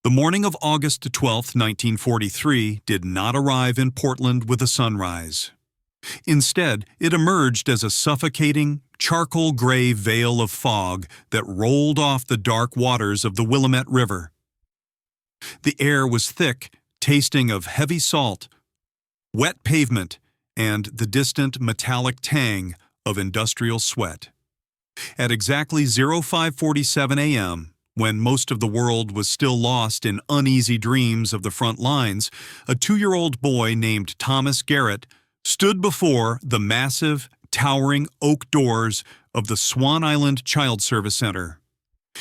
The morning of August 12, 1943, did not arrive in Portland with a sunrise. Instead, it emerged as a suffocating, charcoal-gray veil of fog that rolled off the dark waters of the Willamette River. The air was thick, tasting of heavy salt, wet pavement, and the distant metallic tang of industrial sweat. At exactly 05:47 a.m., when most of the world was still lost in uneasy dreams of the front lines, a 2-year-old boy named Thomas Garrett stood before the massive, towering oak doors of the Swan Island Child Service Center.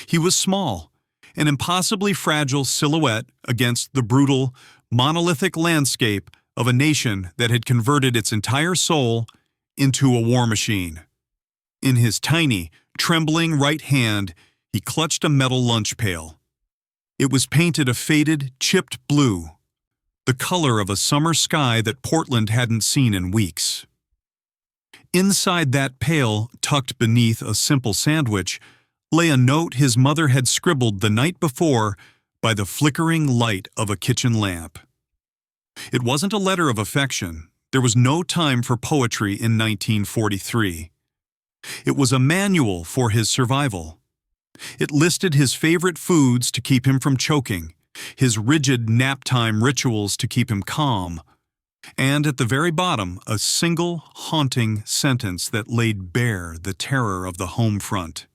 He was small, an impossibly fragile silhouette against the brutal, monolithic landscape of a nation that had converted its entire soul into a war machine. In his tiny, trembling right hand, he clutched a metal lunch pail. It was painted a faded, chipped blue, the color of a summer sky that Portland hadn't seen in weeks. Inside that pail, tucked beneath a simple sandwich, lay a note his mother had scribbled the night before by the flickering light of a kitchen lamp. It wasn't a letter of affection. There was no time for poetry in 1943. It was a manual for his survival. It listed his favorite foods to keep him from choking, his rigid nap-time rituals to keep him calm, and at the very bottom, a single haunting sentence that laid bare the terror of the home front.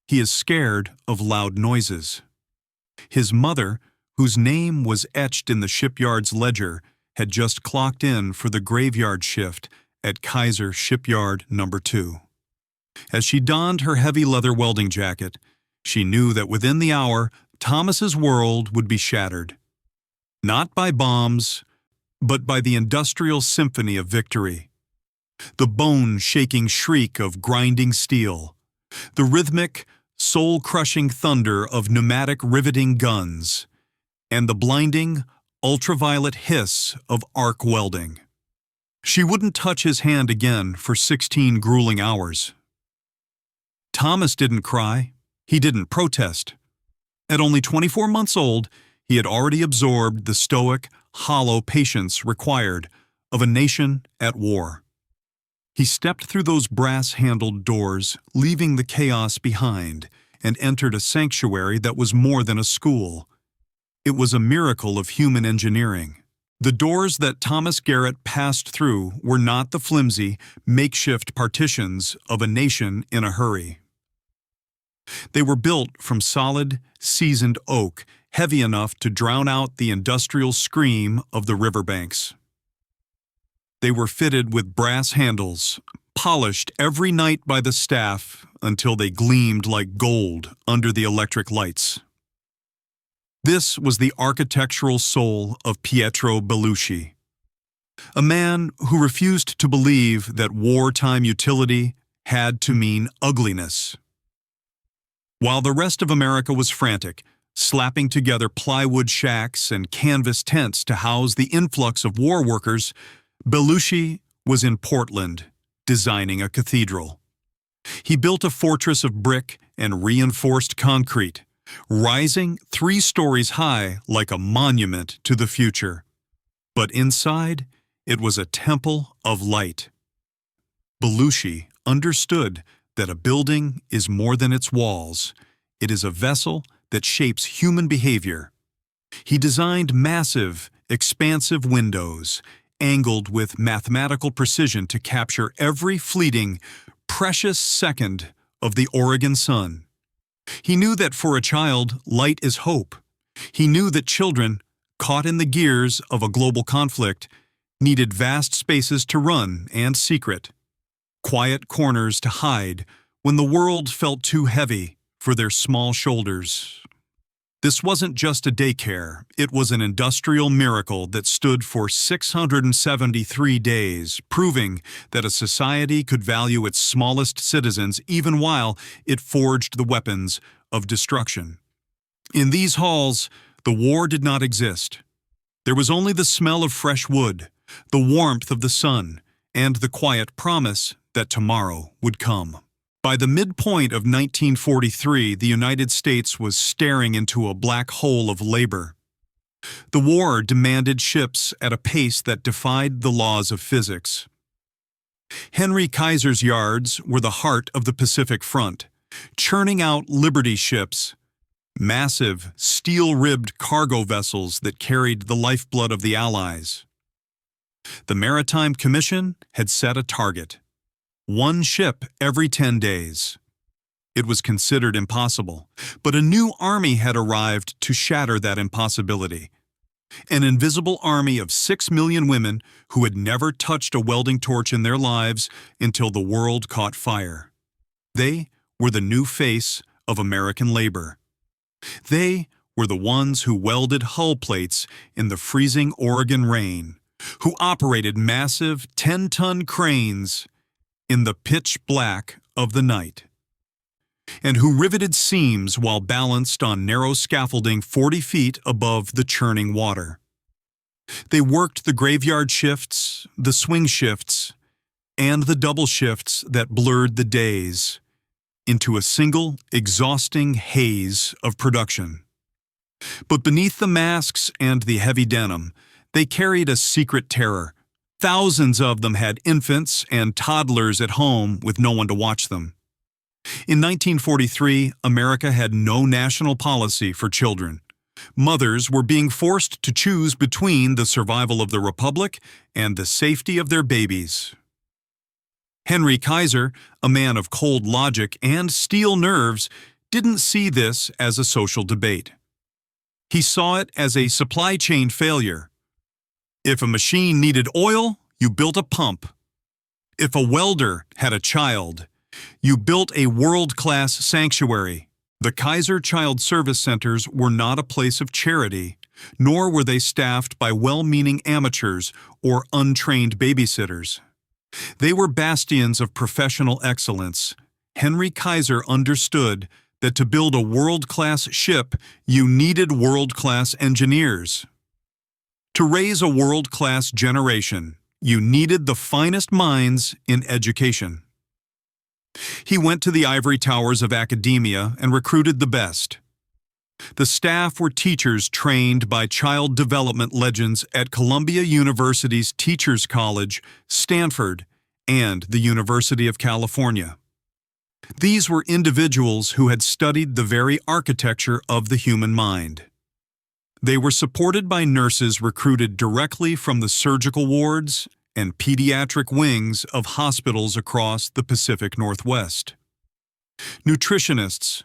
He is scared of loud noises. His mother, whose name was etched in the Shipyards ledger, had just clocked in for the graveyard shift at Kaiser Shipyard No. 2. As she donned her heavy leather welding jacket, she knew that within the hour, Thomas's world would be shattered. Not by bombs, but by the industrial symphony of victory. The bone-shaking shriek of grinding steel, the rhythmic, soul-crushing thunder of pneumatic riveting guns, and the blinding, ultraviolet hiss of arc welding. She wouldn't touch his hand again for 16 grueling hours. Thomas didn't cry. He didn't protest. At only 24 months old, he had already absorbed the stoic, hollow patience required of a nation at war. He stepped through those brass-handled doors, leaving the chaos behind, and entered a sanctuary that was more than a school. It was a miracle of human engineering. The doors that Thomas Garrett passed through were not the flimsy, makeshift partitions of a nation in a hurry. They were built from solid, seasoned oak, heavy enough to drown out the industrial scream of the riverbanks. They were fitted with brass handles, polished every night by the staff until they gleamed like gold under the electric lights. This was the architectural soul of Pietro Belluschi, a man who refused to believe that wartime utility had to mean ugliness. While the rest of America was frantic, slapping together plywood shacks and canvas tents to house the influx of war workers, Belluschi was in Portland, designing a cathedral. He built a fortress of brick and reinforced concrete, rising 3 stories high like a monument to the future. But inside, it was a temple of light. Belluschi understood that a building is more than its walls. It is a vessel that shapes human behavior. He designed massive, expansive windows, angled with mathematical precision to capture every fleeting, precious second of the Oregon sun. He knew that for a child, light is hope. He knew that children, caught in the gears of a global conflict, needed vast spaces to run and secret, quiet corners to hide when the world felt too heavy for their small shoulders. This wasn't just a daycare, it was an industrial miracle that stood for 673 days, proving that a society could value its smallest citizens even while it forged the weapons of destruction. In these halls, the war did not exist. There was only the smell of fresh wood, the warmth of the sun, and the quiet promise that tomorrow would come. By the midpoint of 1943, the United States was staring into a black hole of labor. The war demanded ships at a pace that defied the laws of physics. Henry Kaiser's yards were the heart of the Pacific Front, churning out Liberty ships, massive, steel-ribbed cargo vessels that carried the lifeblood of the Allies. The Maritime Commission had set a target: 1 ship every 10 days. It was considered impossible, but a new army had arrived to shatter that impossibility. An invisible army of 6 million women who had never touched a welding torch in their lives until the world caught fire. They were the new face of American labor. They were the ones who welded hull plates in the freezing Oregon rain, who operated massive 10-ton cranes in the pitch black of the night, and who riveted seams while balanced on narrow scaffolding 40 feet above the churning water. They worked the graveyard shifts, the swing shifts, and the double shifts that blurred the days into a single, exhausting haze of production. But beneath the masks and the heavy denim, they carried a secret terror. Thousands of them had infants and toddlers at home with no one to watch them. In 1943, America had no national policy for children. Mothers were being forced to choose between the survival of the Republic and the safety of their babies. Henry Kaiser, a man of cold logic and steel nerves, didn't see this as a social debate. He saw it as a supply chain failure. If a machine needed oil, you built a pump. If a welder had a child, you built a world-class sanctuary. The Kaiser Child Service Centers were not a place of charity, nor were they staffed by well-meaning amateurs or untrained babysitters. They were bastions of professional excellence. Henry Kaiser understood that to build a world-class ship, you needed world-class engineers. To raise a world-class generation, you needed the finest minds in education. He went to the ivory towers of academia and recruited the best. The staff were teachers trained by child development legends at Columbia University's Teachers College, Stanford, and the University of California. These were individuals who had studied the very architecture of the human mind. They were supported by nurses recruited directly from the surgical wards and pediatric wings of hospitals across the Pacific Northwest. Nutritionists,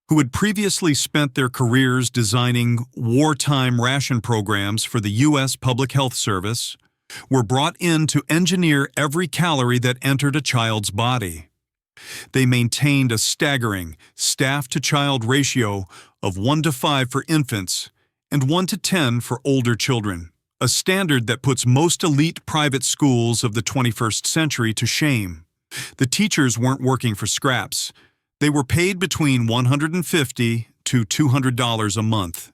who had previously spent their careers designing wartime ration programs for the U.S. Public Health Service, were brought in to engineer every calorie that entered a child's body. They maintained a staggering staff-to-child ratio of 1:5 for infants and 1:10 for older children, a standard that puts most elite private schools of the 21st century to shame. The teachers weren't working for scraps. They were paid between $150 to $200 a month.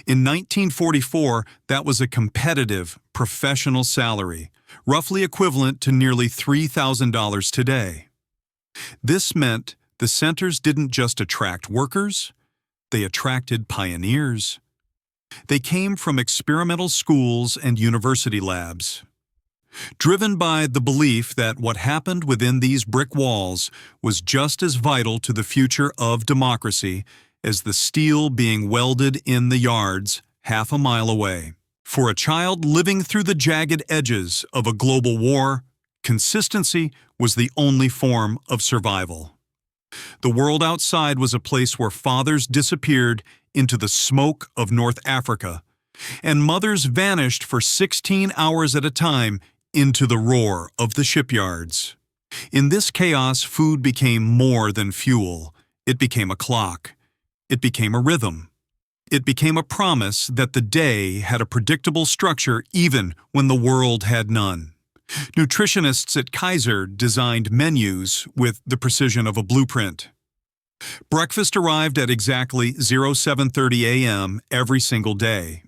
In 1944, that was a competitive, professional salary, roughly equivalent to nearly $3,000 today. This meant the centers didn't just attract workers, they attracted pioneers. They came from experimental schools and university labs. Driven by the belief that what happened within these brick walls was just as vital to the future of democracy as the steel being welded in the yards half a mile away. For a child living through the jagged edges of a global war, consistency was the only form of survival. The world outside was a place where fathers disappeared into the smoke of North Africa, and mothers vanished for 16 hours at a time into the roar of the shipyards. In this chaos, food became more than fuel. It became a clock. It became a rhythm. It became a promise that the day had a predictable structure even when the world had none. Nutritionists at Kaiser designed menus with the precision of a blueprint. Breakfast arrived at exactly 07:30 a.m. every single day.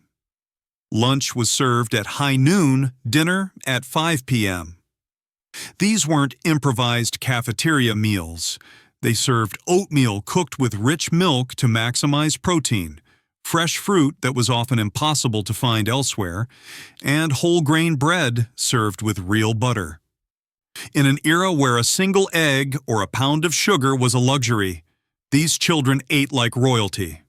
Lunch was served at high noon, dinner at 5 p.m. These weren't improvised cafeteria meals. They served oatmeal cooked with rich milk to maximize protein, fresh fruit that was often impossible to find elsewhere, and whole grain bread served with real butter. In an era where a single egg or a pound of sugar was a luxury, these children ate like royalty.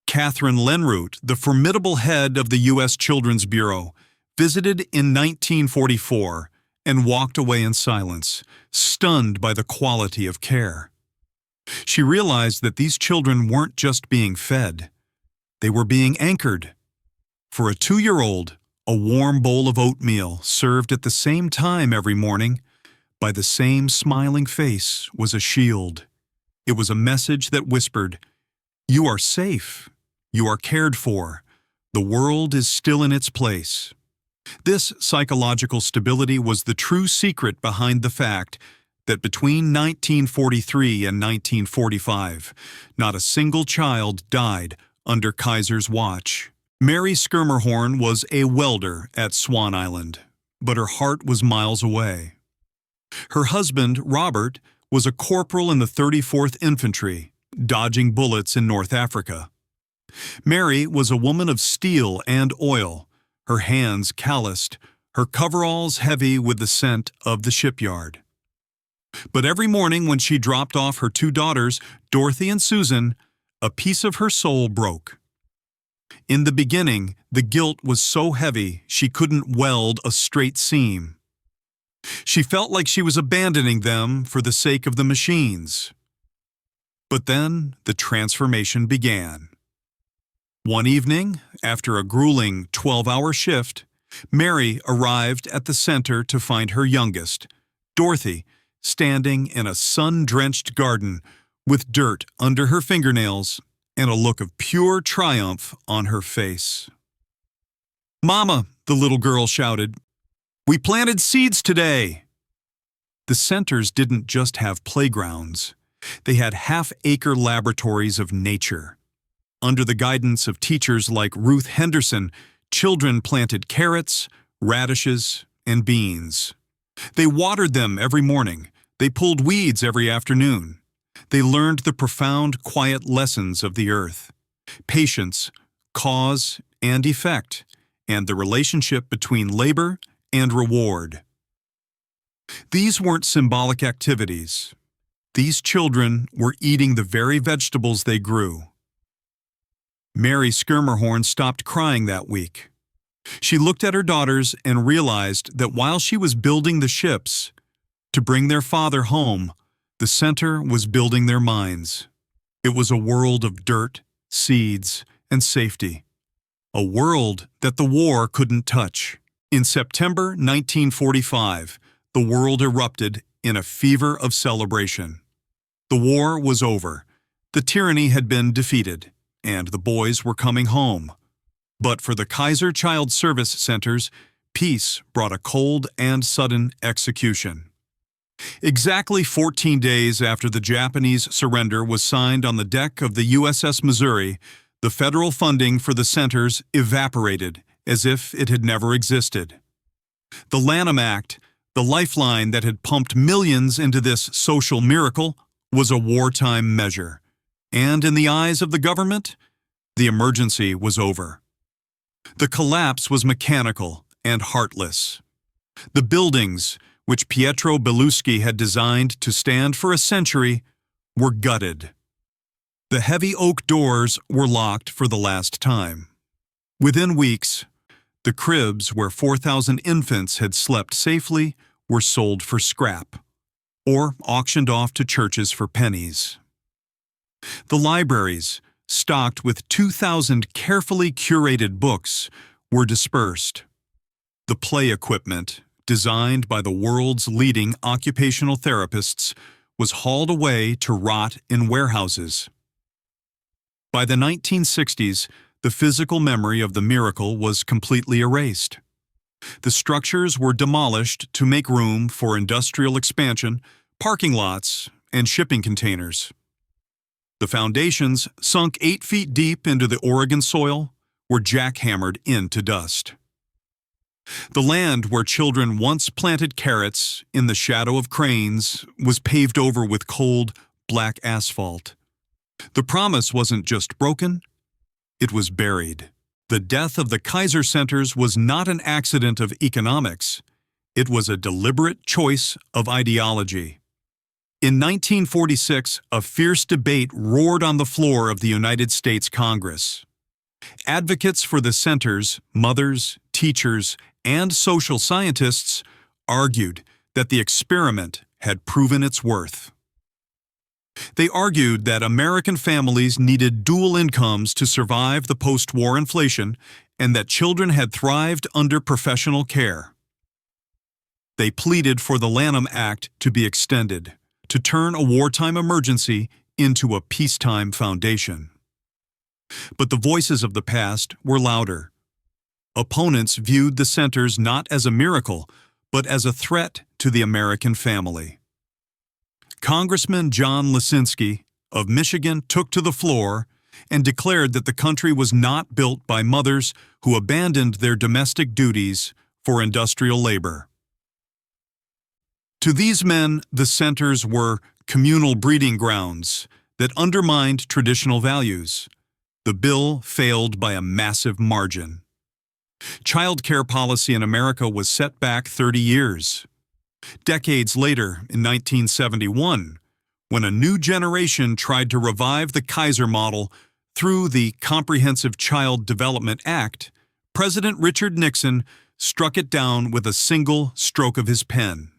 Catherine Lenroot, the formidable head of the U.S. Children's Bureau, visited in 1944 and walked away in silence, stunned by the quality of care. She realized that these children weren't just being fed. They were being anchored. For a 2-year-old, a warm bowl of oatmeal served at the same time every morning, by the same smiling face, was a shield. It was a message that whispered, "You are safe. You are cared for. The world is still in its place." This psychological stability was the true secret behind the fact that between 1943 and 1945, not a single child died under Kaiser's watch. Mary Skirmerhorn was a welder at Swan Island, but her heart was miles away. Her husband, Robert, was a corporal in the 34th Infantry, dodging bullets in North Africa. Mary was a woman of steel and oil, her hands calloused, her coveralls heavy with the scent of the shipyard. But every morning when she dropped off her 2 daughters, Dorothy and Susan, a piece of her soul broke. In the beginning, the guilt was so heavy she couldn't weld a straight seam. She felt like she was abandoning them for the sake of the machines. But then the transformation began. One evening, after a grueling 12-hour shift, Mary arrived at the center to find her youngest, Dorothy, standing in a sun-drenched garden with dirt under her fingernails and a look of pure triumph on her face. "Mama," the little girl shouted, "we planted seeds today!" The centers didn't just have playgrounds. They had half-acre laboratories of nature. Under the guidance of teachers like Ruth Henderson, children planted carrots, radishes, and beans. They watered them every morning. They pulled weeds every afternoon. They learned the profound, quiet lessons of the earth: patience, cause and effect, and the relationship between labor and reward. These weren't symbolic activities. These children were eating the very vegetables they grew. Mary Skirmerhorn stopped crying that week. She looked at her daughters and realized that while she was building the ships to bring their father home, the center was building their minds. It was a world of dirt, seeds, and safety. A world that the war couldn't touch. In September 1945, the world erupted in a fever of celebration. The war was over. The tyranny had been defeated, and the boys were coming home. But for the Kaiser Child Service Centers, peace brought a cold and sudden execution. Exactly 14 days after the Japanese surrender was signed on the deck of the USS Missouri, the federal funding for the centers evaporated as if it had never existed. The Lanham Act, the lifeline that had pumped millions into this social miracle, was a wartime measure. And in the eyes of the government, the emergency was over. The collapse was mechanical and heartless. The buildings, which Pietro Belluschi had designed to stand for a century, were gutted. The heavy oak doors were locked for the last time. Within weeks, the cribs where 4,000 infants had slept safely were sold for scrap, or auctioned off to churches for pennies. The libraries, stocked with 2,000 carefully curated books, were dispersed. The play equipment, designed by the world's leading occupational therapists, was hauled away to rot in warehouses. By the 1960s, the physical memory of the miracle was completely erased. The structures were demolished to make room for industrial expansion, parking lots, and shipping containers. The foundations, sunk 8 feet deep into the Oregon soil, were jackhammered into dust. The land where children once planted carrots in the shadow of cranes was paved over with cold, black asphalt. The promise wasn't just broken, it was buried. The death of the Kaiser Centers was not an accident of economics. It was a deliberate choice of ideology. In 1946, a fierce debate roared on the floor of the United States Congress. Advocates for the centers, mothers, teachers, and social scientists argued that the experiment had proven its worth. They argued that American families needed dual incomes to survive the post-war inflation and that children had thrived under professional care. They pleaded for the Lanham Act to be extended, to turn a wartime emergency into a peacetime foundation. But the voices of the past were louder. Opponents viewed the centers not as a miracle, but as a threat to the American family. Congressman John Lisinski of Michigan took to the floor and declared that the country was not built by mothers who abandoned their domestic duties for industrial labor. To these men, the centers were communal breeding grounds that undermined traditional values. The bill failed by a massive margin. Childcare policy in America was set back 30 years. Decades later, in 1971, when a new generation tried to revive the Kaiser model through the Comprehensive Child Development Act, President Richard Nixon struck it down with a single stroke of his pen.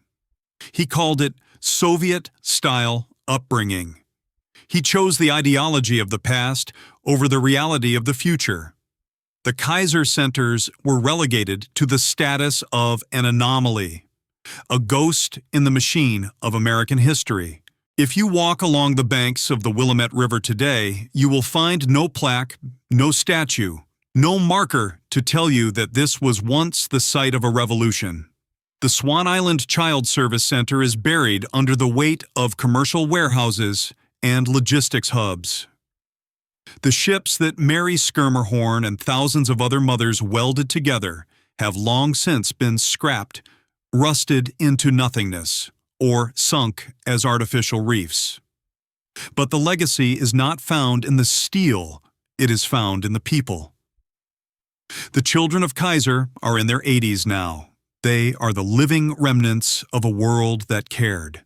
He called it Soviet-style upbringing. He chose the ideology of the past over the reality of the future. The Kaiser Centers were relegated to the status of an anomaly, a ghost in the machine of American history. If you walk along the banks of the Willamette River today, you will find no plaque, no statue, no marker to tell you that this was once the site of a revolution. The Swan Island Child Service Center is buried under the weight of commercial warehouses and logistics hubs. The ships that Mary Skirmerhorn and thousands of other mothers welded together have long since been scrapped, rusted into nothingness, or sunk as artificial reefs. But the legacy is not found in the steel, it is found in the people. The children of Kaiser are in their 80s now. They are the living remnants of a world that cared.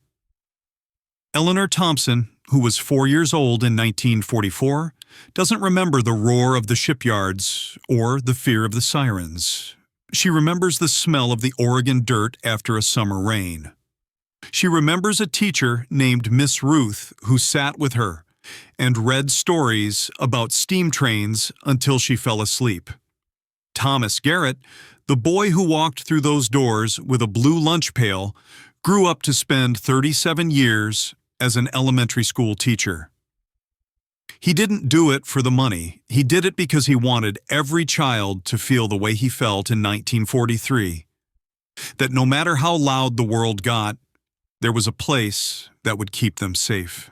Eleanor Thompson, who was 4 years old in 1944, doesn't remember the roar of the shipyards or the fear of the sirens. She remembers the smell of the Oregon dirt after a summer rain. She remembers a teacher named Miss Ruth who sat with her and read stories about steam trains until she fell asleep. Thomas Garrett, the boy who walked through those doors with a blue lunch pail, grew up to spend 37 years as an elementary school teacher. He didn't do it for the money. He did it because he wanted every child to feel the way he felt in 1943. That no matter how loud the world got, there was a place that would keep them safe.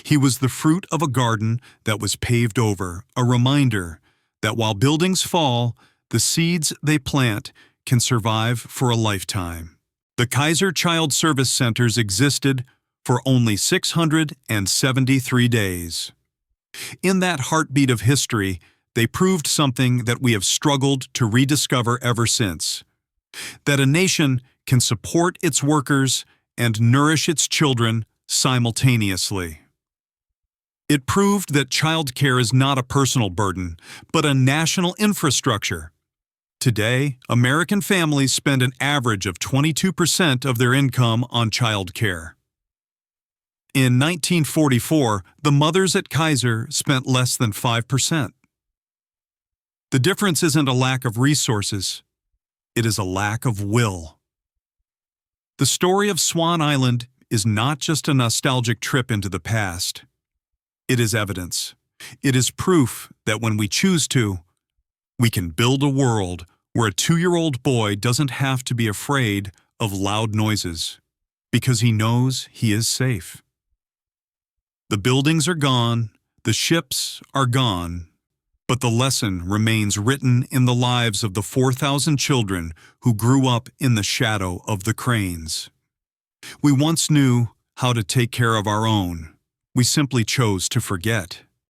He was the fruit of a garden that was paved over, a reminder that while buildings fall, the seeds they plant can survive for a lifetime. The Kaiser Child Service Centers existed for only 673 days. In that heartbeat of history, they proved something that we have struggled to rediscover ever since: that a nation can support its workers and nourish its children simultaneously. It proved that childcare is not a personal burden, but a national infrastructure. Today, American families spend an average of 22% of their income on childcare. In 1944, the mothers at Kaiser spent less than 5%. The difference isn't a lack of resources, it is a lack of will. The story of Swan Island is not just a nostalgic trip into the past. It is evidence. It is proof that when we choose to, we can build a world where a 2-year-old boy doesn't have to be afraid of loud noises because he knows he is safe. The buildings are gone, the ships are gone, but the lesson remains written in the lives of the 4,000 children who grew up in the shadow of the cranes. We once knew how to take care of our own. We simply chose to forget.